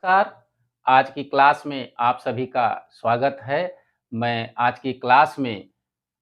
नमस्कार। आज की क्लास में आप सभी का स्वागत है। मैं आज की क्लास में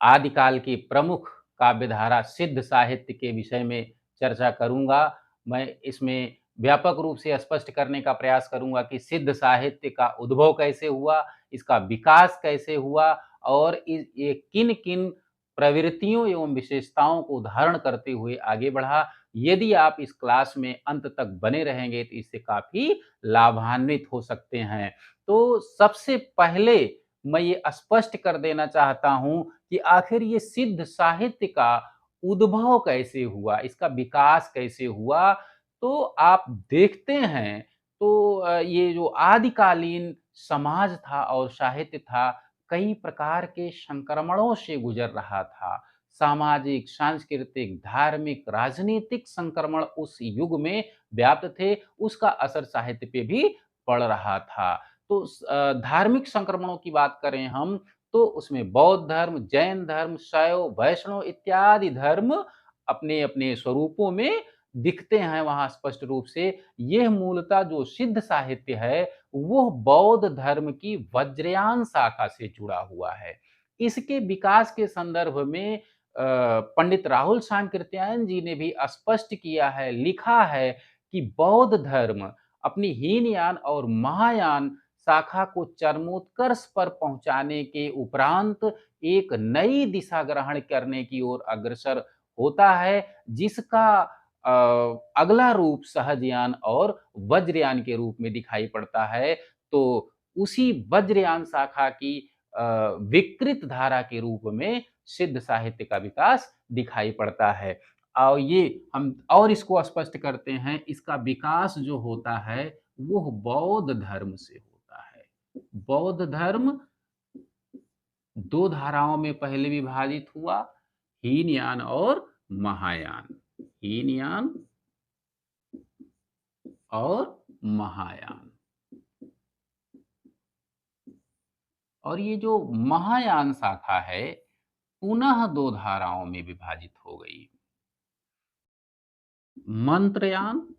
आदिकाल की प्रमुख काव्यधारा सिद्ध साहित्य के विषय में चर्चा करूँगा। मैं इसमें व्यापक रूप से स्पष्ट करने का प्रयास करूँगा कि सिद्ध साहित्य का उद्भव कैसे हुआ, इसका विकास कैसे हुआ और ये किन-किन प्रवृत्तियों एवं विशेषताओं को धारण करते हुए आगे बढ़ा। यदि आप इस क्लास में अंत तक बने रहेंगे तो इससे काफ़ी लाभान्वित हो सकते हैं। तो सबसे पहले मैं ये स्पष्ट कर देना चाहता हूँ कि आखिर ये सिद्ध साहित्य का उद्भव कैसे हुआ, इसका विकास कैसे हुआ? तो आप देखते हैं तो ये जो आदिकालीन समाज था और साहित्य था, कई प्रकार के संक्रमणों से गुजर रहा था। सामाजिक, सांस्कृतिक, धार्मिक, राजनीतिक संक्रमण उस युग में व्याप्त थे, उसका असर साहित्य पे भी पड़ रहा था। तो धार्मिक संक्रमणों की बात करें हम, तो उसमें बौद्ध धर्म, जैन धर्म, शैव, वैष्णव इत्यादि धर्म अपने-अपने स्वरूपों में दिखते हैं वहाँ स्पष्ट रूप से। यह मूलतः जो सिद्ध साहित्य है, वो बौद्ध धर्म की वज्रयान शाखा से जुड़ा हुआ है। इसके विकास के संदर्भ में पंडित राहुल सांकृत्यायन जी ने भी स्पष्ट किया है, लिखा है कि बौद्ध धर्म अपनी हीनयान और महायान शाखा को चरमोत्कर्ष पर पहुंचाने के उपरांत एक नई दिशा ग्रहण करने की ओर अग्रसर होता है, जिसका अगला रूप सहजयान और वज्रयान के रूप में दिखाई पड़ता है। तो उसी वज्रयान शाखा की विकृत धारा के रूप में सिद्ध साहित्य का विकास दिखाई पड़ता है। और ये हम और इसको स्पष्ट करते हैं, इसका विकास जो होता है, वो बौद्ध धर्म से होता है। बौद्ध धर्म 2 धाराओं में पहले विभाजित हुआ, हीनयान और महायान। हीनयान और महायान। और ये जो महायान शाखा है, पुनः 2 धाराओं में विभाजित हो गई। मंत्रयान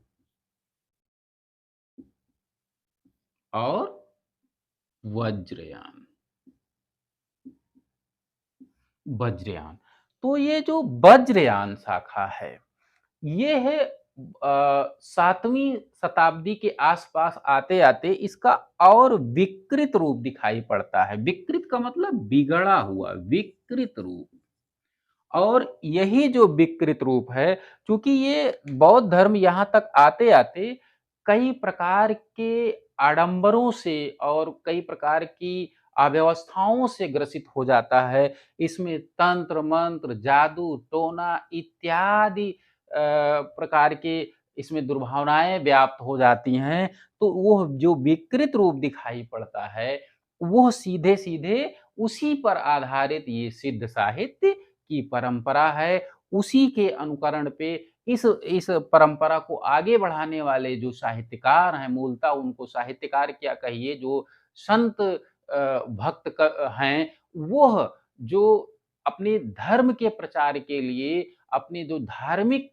और वज्रयान। वज्रयान। तो ये जो वज्रयान शाखा है, ये है 7वीं शताब्दी के आसपास आते-आते इसका और विकृत रूप दिखाई पड़ता है। विकृत का मतलब बिगड़ा हुआ, विकृत रूप। और यही जो विकृत रूप है, चूँकि ये बौद्ध धर्म यहाँ तक आते-आते कई प्रकार के आडंबरों से और कई प्रकार की अव्यवस्थाओं से ग्रसित हो जाता है। इसमें तंत्र, मंत्र, जादू, टोना इत्यादि प्रकार के इसमें दुर्भावनाएँ व्याप्त हो जाती हैं। तो वो जो विकृत रूप दिखाई पड़ता है, वो सीधे-सीधे उसी पर आधारित ये सिद्ध साहित्य की परंपरा है। उसी के अनुकरण पे इस परंपरा को आगे बढ़ाने वाले जो साहित्यकार हैं, मूलतः उनको साहित्यकार क्या कहिए, जो संत भक्त हैं, वह जो अपने धर्म के प्रचार के लिए अपनी जो धार्मिक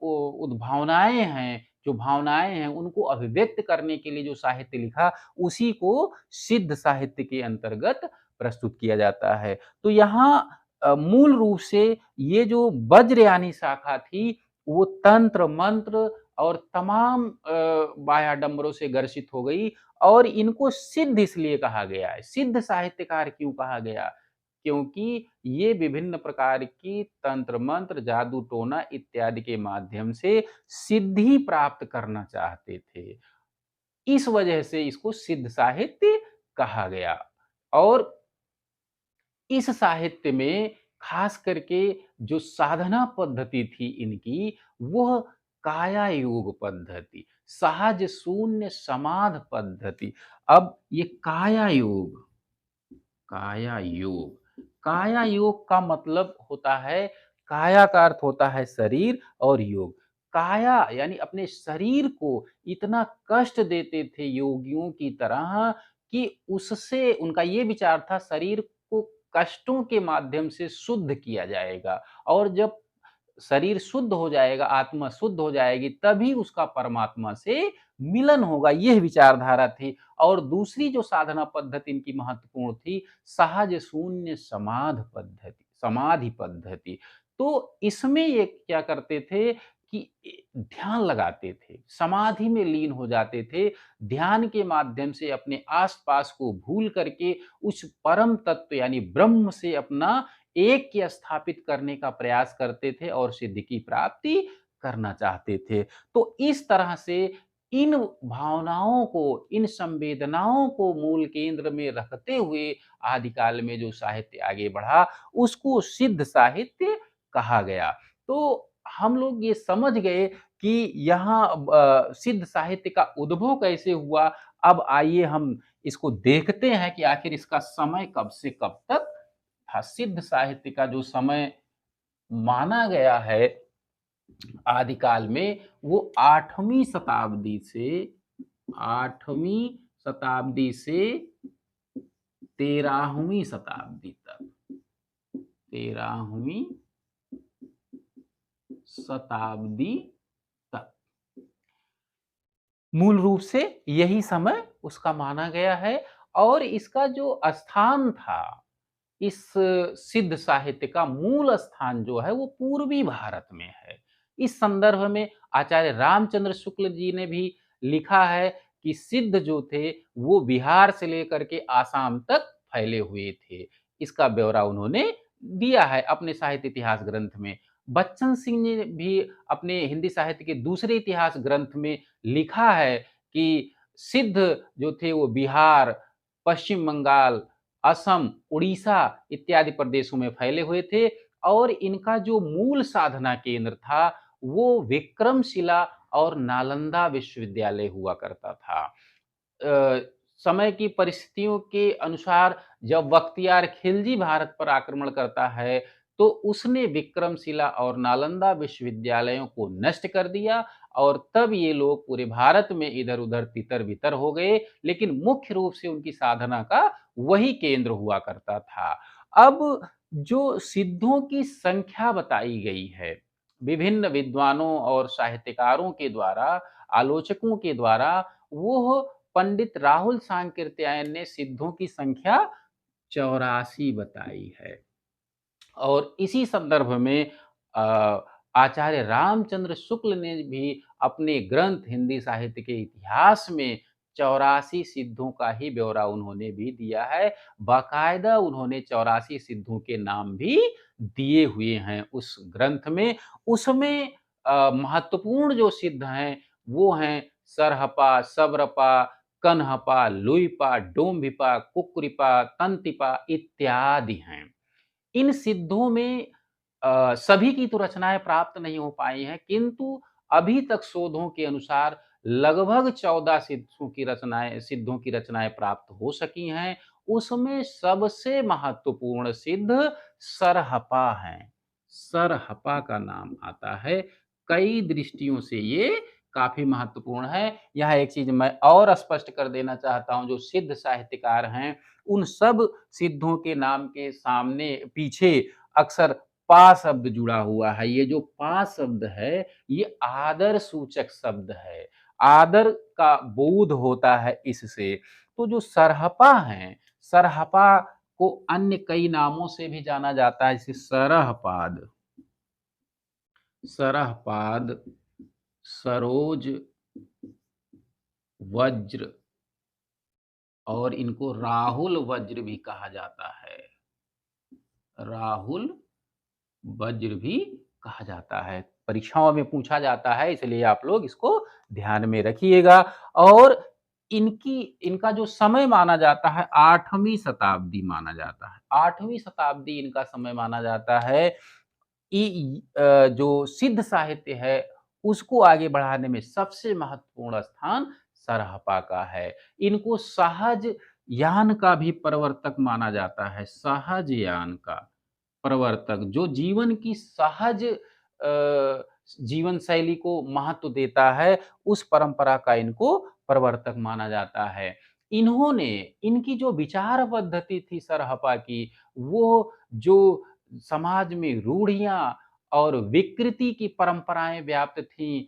उद्भावनाएं हैं, जो भावनाएं हैं, उनको अभिव्यक्त करने के लिए जो साहित्य लिखा, उसी को सिद्ध साहित्य के अंतर्गत प्रस्तुत किया जाता है। तो यहाँ मूल रूप से ये जो वज्रयानी शाखा थी, वो तंत्र, मंत्र और तमाम बाह्याडंबरों से ग्रसित हो गई और इनको सिद्ध इसलिए कहा गया है। सिद्ध साहित्यकार क्यों कहा गया? क्योंकि ये विभिन्न प्रकार की तंत्र मंत्र, जादू टोना इत्यादि के माध्यम से सिद्धि प्राप्त करना चाहते थे। इस वजह से इसको सिद्ध साहित्य कहा गया। और इस साहित्य में खास करके जो साधना पद्धति थी इनकी, वह काया योग पद्धति, सहज शून्य समाध पद्धति। अब ये काया योग, काया योग का मतलब होता है, काया का अर्थ होता है शरीर और योग। काया यानी अपने शरीर को इतना कष्ट देते थे योगियों की तरह कि उससे उनका ये विचार था, शरीर को कष्टों के माध्यम से शुद्ध किया जाएगा। और जब शरीर शुद्ध हो जाएगा, आत्मा शुद्ध हो जाएगी, तभी उसका परमात्मा से मिलन होगा, यह विचारधारा थी। और दूसरी जो साधना पद्धति इनकी महत्वपूर्ण थी, सहज शून्य समाधि पद्धति। तो इसमें ये क्या करते थे कि ध्यान लगाते थे, समाधि में लीन हो जाते थे, ध्यान के माध्यम से अपने आस-पास को भूल करके उस परम तत्व यानी ब्रह्म से अपना ऐक्य स्थापित करने का प्रयास करते थे और सिद्धि की प्राप्ति करना चाहते थे। तो इस तरह से इन भावनाओं को, इन संवेदनाओं को मूल केंद्र में रखते हुए आदिकाल में जो साहित्य आगे बढ़ा, उसको सिद्ध साहित्य कहा गया। तो हम लोग ये समझ गए कि यहाँ सिद्ध साहित्य का उद्भव कैसे हुआ। अब आइए हम इसको देखते हैं कि आखिर इसका समय कब से कब तक था। सिद्ध साहित्य का जो समय माना गया है आदिकाल में, वो 8वीं शताब्दी से 13वीं शताब्दी तक, 13वीं शताब्दी तक मूल रूप से यही समय उसका माना गया है। और इसका जो स्थान था, इस सिद्ध साहित्य का मूल स्थान जो है वो पूर्वी भारत में है। इस संदर्भ में आचार्य रामचंद्र शुक्ल जी ने भी लिखा है कि सिद्ध जो थे वो बिहार से लेकर के आसाम तक फैले हुए थे। इसका ब्यौरा उन्होंने दिया है अपने साहित्य इतिहास ग्रंथ में। बच्चन सिंह ने भी अपने हिंदी साहित्य के दूसरे इतिहास ग्रंथ में लिखा है कि सिद्ध जो थे वो बिहार, पश्चिम बंगाल, असम, उड़ीसा इत्यादि प्रदेशों में फैले हुए थे। और इनका जो मूल साधना केंद्र था, वो विक्रमशिला और नालंदा विश्वविद्यालय हुआ करता था। समय की परिस्थितियों के अनुसार जब बख्तियार खिलजी भारत पर आक्रमण करता है, तो उसने विक्रमशिला और नालंदा विश्वविद्यालयों को नष्ट कर दिया और तब ये लोग पूरे भारत में इधर-उधर तितर-बितर हो गए, लेकिन मुख्य रूप से उनकी साधना का वही केंद्र हुआ करता था। अब जो सिद्धों की संख्या बताई गई है, विभिन्न विद्वानों और साहित्यकारों के द्वारा, आलोचकों के द्वारा, वो पंडित राहुल सांकृत्यायन ने सिद्धों की संख्या 84 बताई है। और इसी संदर्भ में आचार्य रामचंद्र शुक्ल ने भी अपने ग्रंथ हिंदी साहित्य के इतिहास में 84 सिद्धों का ही ब्यौरा उन्होंने भी दिया है। बाकायदा उन्होंने 84 सिद्धों के नाम भी दिए हुए हैं उस ग्रंथ में। उसमें महत्वपूर्ण जो सिद्ध हैं, वो हैं सरहपा, सबरपा, कन्हपा, लुइपा, डोम्भिपा, कुक्कुरिपा, तंतिपा इत्यादि हैं। इन सिद्धों में सभी की तो रचनाएँ प्राप्त नहीं हो पाई हैं, किंतु अभी तक शोधों के अनुसार लगभग 14 सिद्धों की रचनाएँ प्राप्त हो सकी हैं। उसमें सबसे महत्वपूर्ण सिद्ध सरहपा हैं। सरहपा का नाम आता है। कई दृष्टियों से ये काफ़ी महत्वपूर्ण है। यहाँ एक चीज़ मैं और स्पष्ट कर देना चाहता हूँ, जो सिद्ध साहित्यकार हैं, उन सब सिद्धों के नाम के सामने पीछे अक्सर पा शब्द जुड़ा हुआ है। ये जो पा शब्द है, ये आदर सूचक शब्द है। आदर का बोध होता है इससे। तो जो सरहपा हैं, सरहपा को अन्य कई नामों से भी जाना जाता है, जैसे सरहपाद, सरहपाद, सरोज, वज्र और इनको राहुल वज्र भी कहा जाता है। राहुल वज्र भी कहा जाता है। परीक्षाओं में पूछा जाता है, इसलिए आप लोग इसको ध्यान में रखिएगा। और इनका जो समय माना जाता है 8वीं शताब्दी माना जाता है। 8वीं शताब्दी इनका समय माना जाता है। जो सिद्ध साहित्य है, उसको आगे बढ़ाने में सबसे महत्वपूर्ण स्थान सरहपा का है। इनको सहज यान का भी प्रवर्तक माना जाता है। सहज यान का प्रवर्तक, जो जीवन की सहज जीवन शैली को महत्व देता है, उस परंपरा का इनको प्रवर्तक माना जाता है। इन्होंने इनकी जो विचार पद्धति थी सरहपा की, वो जो समाज में रूढ़ियाँ और विकृति की परंपराएं व्याप्त थीं,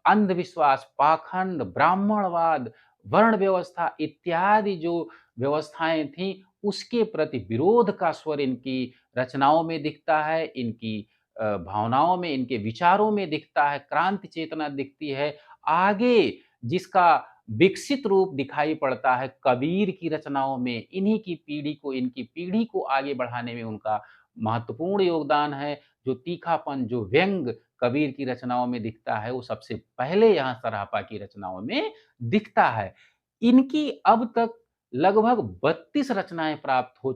अंधविश्वास, पाखंड, ब्राह्मणवाद, वर्ण व्यवस्था इत्यादि जो व्यवस्थाएं थीं, उसके प्रति विरोध का स्वर इनकी रचनाओं में दिखता है, इनकी भावनाओं में, इनके विचारों में दिखता है, क्रांति चेतना दिखती है। आगे जिसका विकसित रूप दिखाई पड़ता है कबीर की रचनाओं में, इन्हीं की पीढ़ी को, इनकी पीढ़ी को आगे बढ़ाने में उनका महत्वपूर्ण योगदान है। जो तीखापन, जो व्यंग कबीर की रचनाओं में दिखता है, वो सबसे पहले यहाँ सरापा की रचनाओं में दिखता है। इनकी अब तक लगभग 32 रचनाएं प्राप्त हो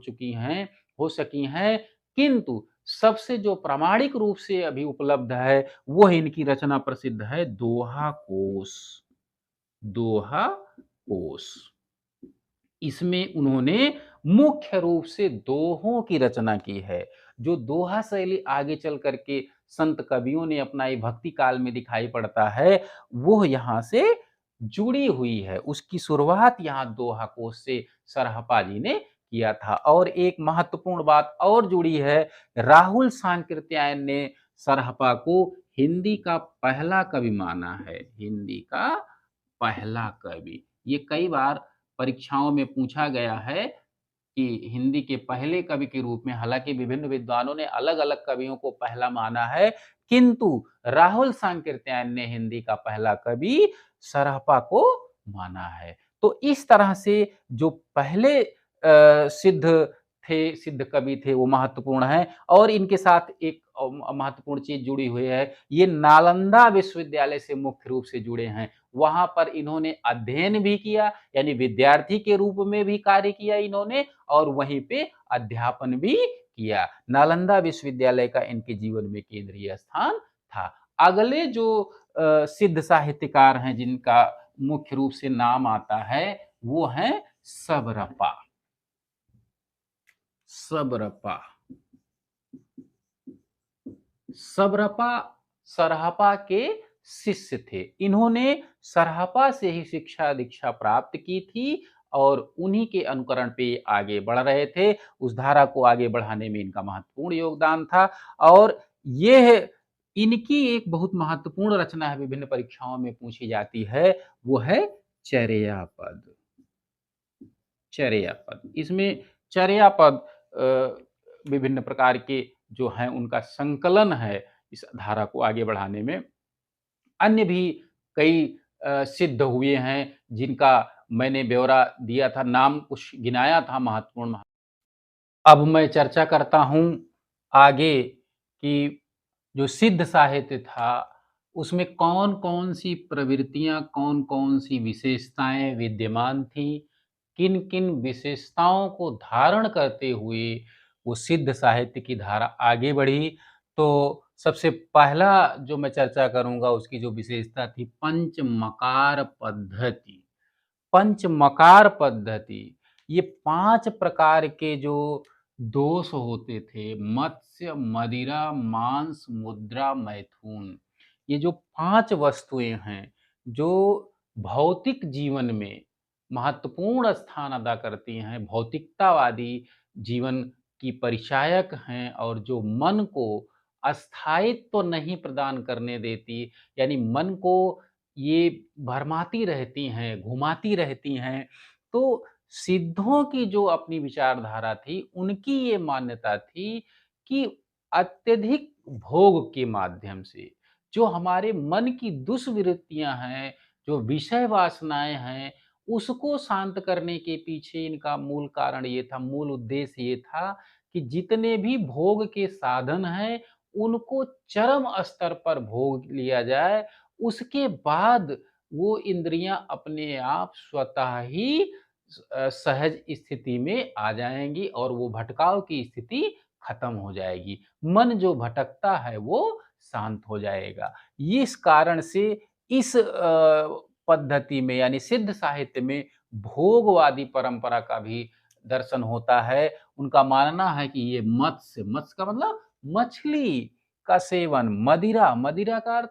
सकी हैं, किंतु सबसे जो प्रामाणिक रूप से अभी उपलब्ध है, वो इनकी रचना प्रसिद्ध है दोहा कोश। दोहा कोश, इसमें उन्होंने मुख्य रूप से दोहों की रचना की है। जो दोहा शैली आगे चल करके संत कवियों ने अपनाई, भक्ति काल में दिखाई पड़ता है, वो यहाँ से जुड़ी हुई है। उसकी शुरुआत यहाँ दोहा कोश से सरहपा जी ने किया था। और एक महत्वपूर्ण बात और जुड़ी है, राहुल सांकृत्यायन ने सरहपा को हिंदी का पहला कवि माना है। हिंदी का पहला कवि, ये कई बार परीक्षाओं में पूछा गया है कि हिंदी के पहले कवि के रूप में, हालांकि विभिन्न विद्वानों ने अलग-अलग कवियों को पहला माना है, किंतु राहुल सांकृत्यायन ने हिंदी का पहला कवि सरहपा को माना है। तो इस तरह से जो पहले सिद्ध कवि थे वो महत्वपूर्ण हैं। और इनके साथ एक महत्वपूर्ण चीज जुड़ी हुई है, ये नालंदा विश्वविद्यालय से मुख्य रूप से जुड़े हैं। वहां पर इन्होंने अध्ययन भी किया, यानी विद्यार्थी के रूप में भी कार्य किया इन्होंने, और वहीं पे अध्यापन भी किया। नालंदा विश्वविद्यालय का इनके जीवन में केंद्रीय स्थान था। अगले जो सिद्ध साहित्यकार हैं जिनका मुख्य रूप से नाम आता है, वो है सबरपा। सबरपा, सबरपा सरहपा के शिष्य थे। इन्होंने सरहपा से ही शिक्षा दीक्षा प्राप्त की थी और उन्हीं के अनुकरण पे आगे बढ़ रहे थे। उस धारा को आगे बढ़ाने में इनका महत्वपूर्ण योगदान था। और यह इनकी एक बहुत महत्वपूर्ण रचना है, विभिन्न परीक्षाओं में पूछी जाती है, वो है चर्यापद। चर्यापद, इसमें चर्यापद विभिन्न प्रकार के जो हैं उनका संकलन है इस धारा को आगे बढ़ाने में। अन्य भी कई सिद्ध हुए हैं जिनका मैंने ब्यौरा दिया था, नाम कुछ गिनाया था महत्वपूर्ण। अब मैं चर्चा करता हूँ आगे कि जो सिद्ध साहित्य था उसमें कौन कौन सी प्रवृत्तियां, कौन कौन सी विशेषताएं विद्यमान थी, किन किन विशेषताओं को धारण करते हुए वो सिद्ध साहित्य की धारा आगे बढ़ी। तो सबसे पहला जो मैं चर्चा करूंगा उसकी जो विशेषता थी, पंचमकार पद्धति। पंचमकार पद्धति, ये 5 प्रकार के जो दोष होते थे, मत्स्य, मदिरा, मांस, मुद्रा, मैथुन, ये जो 5 वस्तुएं हैं जो भौतिक जीवन में महत्वपूर्ण स्थान अदा करती हैं, भौतिकतावादी जीवन की परिचायक हैं और जो मन को अस्थायित्व तो नहीं प्रदान करने देती, यानी मन को ये भरमाती रहती हैं, घुमाती रहती हैं। तो सिद्धों की जो अपनी विचारधारा थी, उनकी ये मान्यता थी कि अत्यधिक भोग के माध्यम से जो हमारे मन की दुष्वृत्तियां हैं, जो विषय वासनाएं हैं, उसको शांत करने के पीछे इनका मूल कारण ये था, मूल उद्देश्य ये था कि जितने भी भोग के साधन हैं, उनको चरम स्तर पर भोग लिया जाए। उसके बाद वो इंद्रियां अपने आप स्वतः ही सहज स्थिति में आ जाएंगी और वो भटकाव की स्थिति खत्म हो जाएगी। मन जो भटकता है वो शांत हो जाएगा। इस कारण से इस पद्धति में, यानी सिद्ध साहित्य में, भोगवादी परंपरा का भी दर्शन होता है। उनका मानना है कि ये मत्स्य, मत्स्य का मतलब मछली का सेवन, मदिरा, मदिरा का अर्थ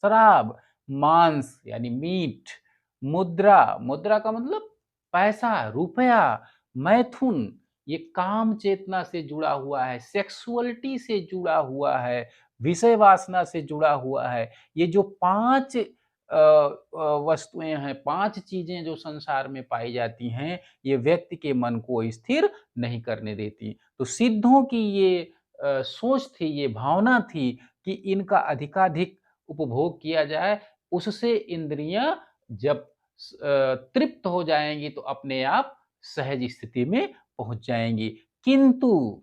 शराब, मांस यानी मीट, मुद्रा, मुद्रा का मतलब पैसा, रुपया, मैथुन, ये काम चेतना से जुड़ा हुआ है, सेक्सुअलिटी से जुड़ा हुआ है, विषय वासना से जुड़ा हुआ है। ये जो 5 वस्तुएँ हैं, 5 चीज़ें जो संसार में पाई जाती हैं, ये व्यक्ति के मन को स्थिर नहीं करने देती। तो सिद्धों की ये सोच थी, ये भावना थी कि इनका अधिकाधिक उपभोग किया जाए, उससे इंद्रियाँ जब तृप्त हो जाएँगी तो अपने आप सहज स्थिति में पहुँच जाएँगी। किंतु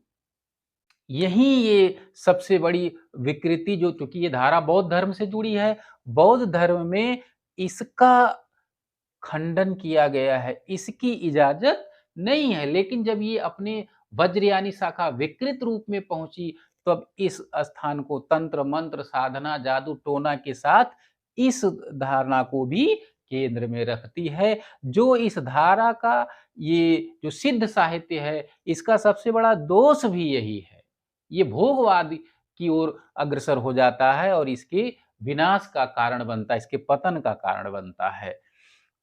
यही ये सबसे बड़ी विकृति जो चूँकि ये धारा बौद्ध धर्म से जुड़ी है, बौद्ध धर्म में इसका खंडन किया गया है, इसकी इजाज़त नहीं है। लेकिन जब ये अपने वज्रयानी शाखा विकृत रूप में पहुँची, तब इस स्थान को तंत्र, मंत्र, साधना, जादू टोना के साथ इस धारणा को भी केंद्र में रखती है। जो इस धारा का ये जो सिद्ध साहित्य है, इसका सबसे बड़ा दोष भी यही है। ये भोगवाद की ओर अग्रसर हो जाता है और इसके विनाश का कारण बनता है, इसके पतन का कारण बनता है।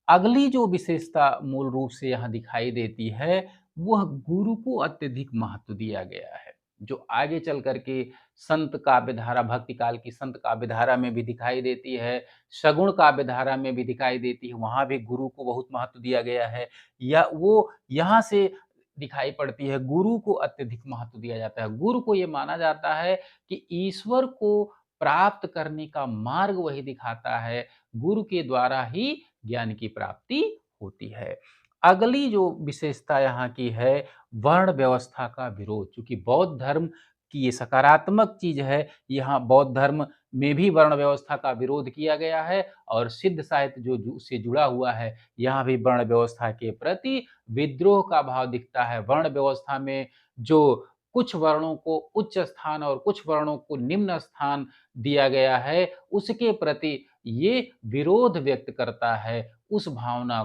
अगली जो विशेषता मूल रूप से यहाँ दिखाई देती है, वह गुरु को अत्यधिक महत्व दिया गया है, जो आगे चल कर के संत काव्य धारा, भक्ति काल की संत काव्य धारा में भी दिखाई देती है, सगुण काव्य धारा में भी दिखाई देती है, वहाँ भी गुरु को बहुत महत्व दिया गया है। या वो यहाँ से दिखाई पड़ती है, गुरु को अत्यधिक महत्व दिया जाता है। गुरु को ये माना जाता है कि ईश्वर को प्राप्त करने का मार्ग वही दिखाता है, गुरु के द्वारा ही ज्ञान की प्राप्ति होती है। अगली जो विशेषता यहाँ की है, वर्ण व्यवस्था का विरोध। चूँकि बौद्ध धर्म की ये सकारात्मक चीज़ है, यहाँ बौद्ध धर्म में भी वर्ण व्यवस्था का विरोध किया गया है और सिद्ध साहित्य जो उससे जुड़ा हुआ है, यहाँ भी वर्ण व्यवस्था के प्रति विद्रोह का भाव दिखता है। वर्ण व्यवस्था में जो कुछ वर्णों को उच्च स्थान और कुछ वर्णों को निम्न स्थान दिया गया है, उसके प्रति ये विरोध व्यक्त करता है। उस भावना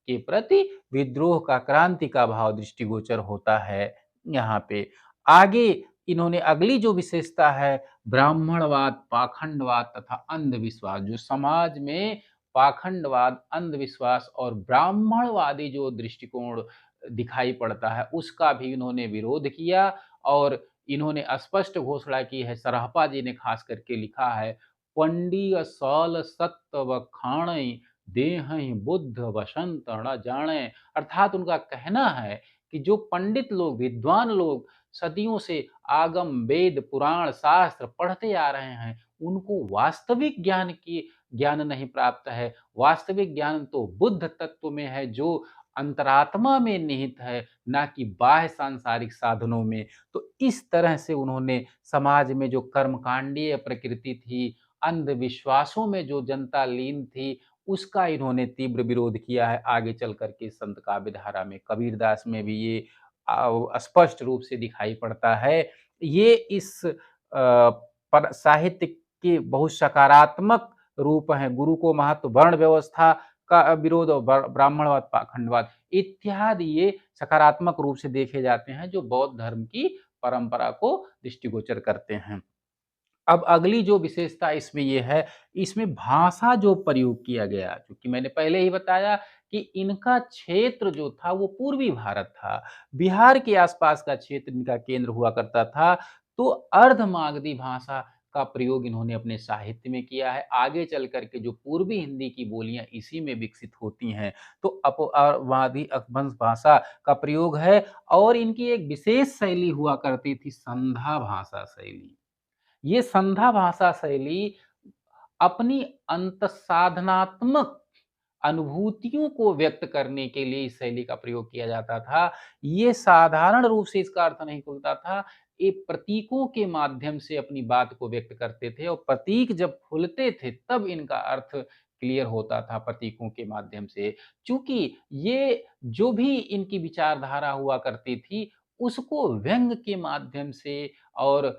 के प्रति विद्रोह का, क्रांति का भाव दृष्टिगोचर होता है यहाँ पे। आगे इन्होंने अगली जो विशेषता है, ब्राह्मणवाद, पाखंडवाद तथा अंधविश्वास। जो समाज में पाखंडवाद, अंधविश्वास और ब्राह्मणवादी जो दृष्टिकोण दिखाई पड़ता है, उसका भी इन्होंने विरोध किया और इन्होंने स्पष्ट घोषणा की है। सरहपा जी ने खास करके लिखा है, पंडिय सौल सत्य वखाणै देहहि बुद्ध वसंत न जाने। अर्थात उनका कहना है कि जो पंडित लोग, विद्वान लोग सदियों से आगम, वेद, पुराण, शास्त्र पढ़ते आ रहे हैं, उनको वास्तविक ज्ञान नहीं प्राप्त है। वास्तविक ज्ञान तो बुद्ध तत्व में है, जो अंतरात्मा में निहित है, ना कि बाह्य सांसारिक साधनों में। तो इस तरह से उन्होंने समाज में जो कर्मकांडीय प्रकृति थी, अंधविश्वासों में जो जनता लीन थी, उसका इन्होंने तीव्र विरोध किया है। आगे चल कर के संत काव्य धारा में, कबीरदास में भी ये स्पष्ट रूप से दिखाई पड़ता है। ये इस पर साहित्य के बहुत सकारात्मक रूप हैं। गुरु को महत्व, वर्ण व्यवस्था का विरोध और ब्राह्मणवाद, पाखंडवाद इत्यादि ये सकारात्मक रूप से देखे जाते हैं, जो बौद्ध धर्म की परंपरा को दृष्टिगोचर करते हैं। अब अगली जो विशेषता इसमें ये है, इसमें भाषा जो प्रयोग किया गया, क्योंकि मैंने पहले ही बताया कि इनका क्षेत्र जो था वो पूर्वी भारत था, बिहार के आसपास का क्षेत्र इनका केंद्र हुआ करता था। तो अर्धमागधी भाषा का प्रयोग इन्होंने अपने साहित्य में किया है। आगे चल कर के जो पूर्वी हिंदी की बोलियां इसी में विकसित होती हैं, तो अपवादी अपभ्रंश भाषा का प्रयोग है। और इनकी एक विशेष शैली हुआ करती थी, संधा भाषा शैली। ये संधा भाषा शैली अपनी अंतसाधनात्मक अनुभूतियों को व्यक्त करने के लिए इस शैली का प्रयोग किया जाता था। ये साधारण रूप से इसका अर्थ नहीं खुलता था, ये प्रतीकों के माध्यम से अपनी बात को व्यक्त करते थे और प्रतीक जब खुलते थे तब इनका अर्थ क्लियर होता था प्रतीकों के माध्यम से। चूँकि ये जो भी इनकी विचारधारा हुआ करती थी, उसको व्यंग के माध्यम से और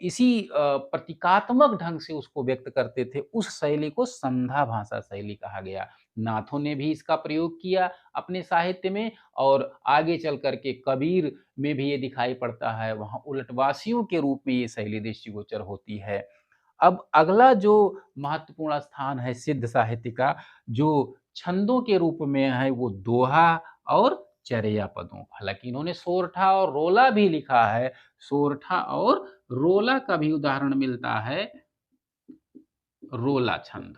इसी प्रतीकात्मक ढंग से उसको व्यक्त करते थे। उस शैली को संधा भाषा शैली कहा गया। नाथों ने भी इसका प्रयोग किया अपने साहित्य में और आगे चल कर के कबीर में भी ये दिखाई पड़ता है। वहाँ उलटवासियों के रूप में ये शैली दृष्टिगोचर होती है। अब अगला जो महत्वपूर्ण स्थान है सिद्ध साहित्य का, जो छंदों के रूप में है, वो दोहा और चर्या पदों। हालाँकि इन्होंने सोरठा और रोला भी लिखा है, सोरठा और रोला का भी उदाहरण मिलता है रोला छंद।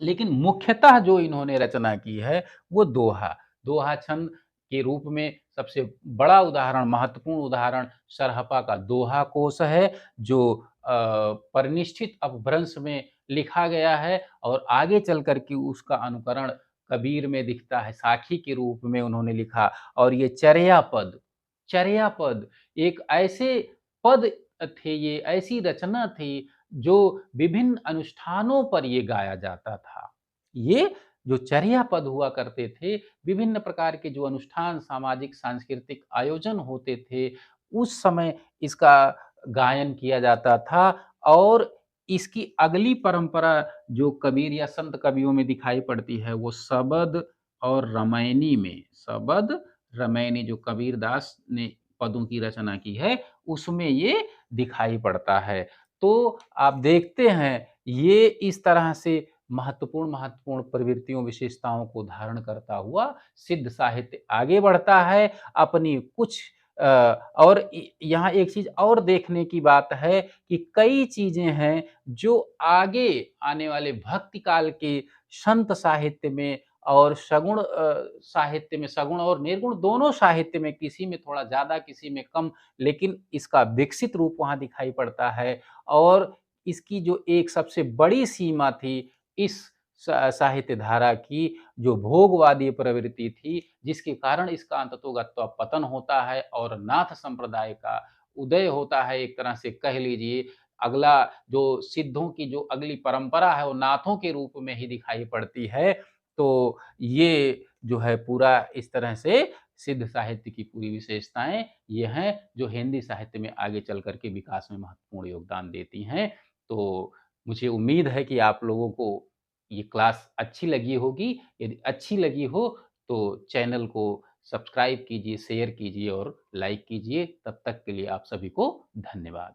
लेकिन मुख्यतः जो इन्होंने रचना की है वो दोहा। दोहा छंद के रूप में सबसे बड़ा उदाहरण, महत्वपूर्ण उदाहरण सरहपा का दोहा कोश है, जो परिनिष्ठित अपभ्रंश में लिखा गया है और आगे चल कर के उसका अनुकरण कबीर में दिखता है, साखी के रूप में उन्होंने लिखा। और ये चर्या पद एक ऐसे पद थे, ये ऐसी रचना थी जो विभिन्न अनुष्ठानों पर ये गाया जाता था। ये जो चर्या पद हुआ करते थे, विभिन्न प्रकार के जो अनुष्ठान, सामाजिक सांस्कृतिक आयोजन होते थे, उस समय इसका गायन किया जाता था। और इसकी अगली परंपरा जो कबीर या संत कवियों में दिखाई पड़ती है, वो सबद और रामायणी में, सबद, रामायणी जो कबीरदास ने पदों की रचना की है, उसमें ये दिखाई पड़ता है। तो आप देखते हैं, ये इस तरह से महत्वपूर्ण प्रवृत्तियों, विशेषताओं को धारण करता हुआ सिद्ध साहित्य आगे बढ़ता है। अपनी कुछ और यहाँ एक चीज़ और देखने की बात है कि कई चीज़ें हैं जो आगे आने वाले भक्ति काल के संत साहित्य में और सगुण साहित्य में, सगुण और निर्गुण दोनों साहित्य में, किसी में थोड़ा ज़्यादा, किसी में कम, लेकिन इसका विकसित रूप वहाँ दिखाई पड़ता है। और इसकी जो एक सबसे बड़ी सीमा थी इस साहित्य धारा की, जो भोगवादी प्रवृत्ति थी, जिसके कारण इसका अंततोगत्वा पतन होता है और नाथ संप्रदाय का उदय होता है, एक तरह से कह लीजिए। अगला जो सिद्धों की जो अगली परंपरा है वो नाथों के रूप में ही दिखाई पड़ती है। तो ये जो है पूरा इस तरह से सिद्ध साहित्य की पूरी विशेषताएं ये हैं, जो हिंदी साहित्य में आगे चल कर के विकास में महत्वपूर्ण योगदान देती हैं। तो मुझे उम्मीद है कि आप लोगों को ये क्लास अच्छी लगी होगी। यदि अच्छी लगी हो तो चैनल को सब्सक्राइब कीजिए, शेयर कीजिए और लाइक कीजिए। तब तक के लिए आप सभी को धन्यवाद।